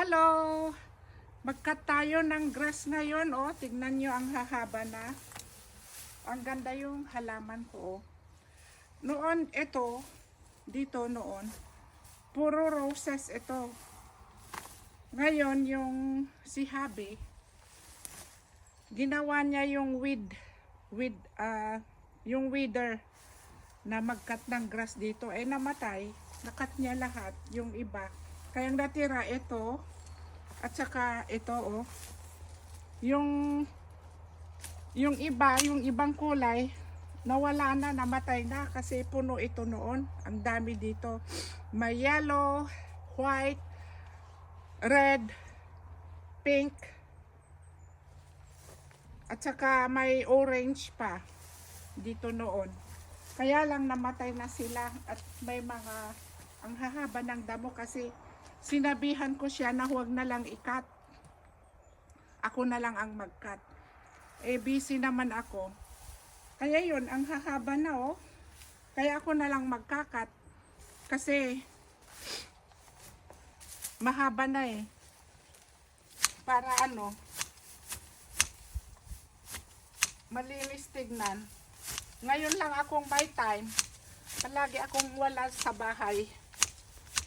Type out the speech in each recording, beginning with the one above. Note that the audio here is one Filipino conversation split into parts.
Hello! Magkat tayo ng grass ngayon, oh. Tignan nyo ang hahaba na. Ang ganda yung halaman ko, oh. Noon, ito, dito noon, puro roses ito. Ngayon, yung si Habi, ginawa niya yung yung weeder na magkat ng grass dito. Eh, namatay. Nakat niya lahat, yung iba. Kaya ang natira ito, at saka ito, oh. Yung iba, yung ibang kulay, nawala na, namatay na kasi puno ito noon. Ang dami dito. May yellow, white, red, pink, at saka may orange pa dito noon. Kaya lang namatay na sila at may mga, ang hahaba ng damo kasi sinabihan ko siya na huwag na lang ikat. Ako na lang ang mag-cut. Eh, busy naman ako. Kaya yun, ang hahaba na, oh. Kaya ako na lang magkakat. Kasi, mahaba na eh. Para ano, malinis tignan. Ngayon lang akong may time. Palagi akong wala sa bahay.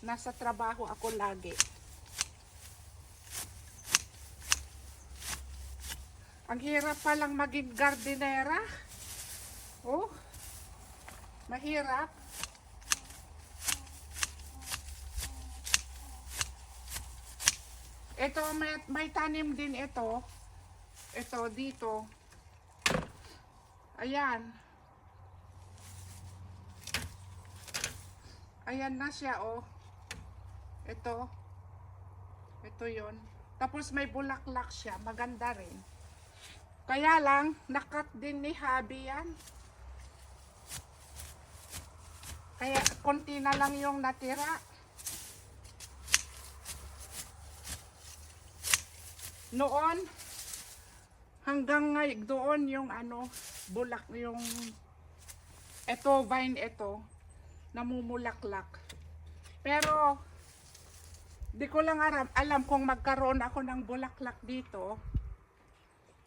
Nasa trabaho ako lagi. Ang hirap palang maging gardenera. Oh, mahirap. Ito, may tanim din ito. Ito, dito. Ayan. Ayan na siya, oh. Ito. Ito yon. Tapos may bulaklak siya. Maganda rin. Kaya lang, nakat din ni Habi yan. Kaya, konti na lang yung natira. Noon, hanggang ngayon, doon yung ano, bulak, yung, eto, vine ito, namumulaklak. Pero, di ko lang alam kung magkaroon ako ng bulaklak dito.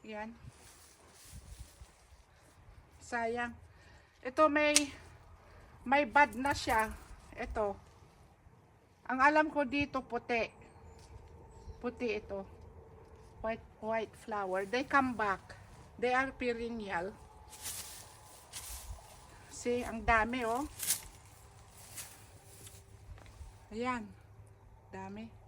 Yan. Sayang. Ito may bud na siya. Ito. Ang alam ko dito puti. Puti ito. White flower. They come back. They are perennial. See, ang dami, oh. Ayan. Dami.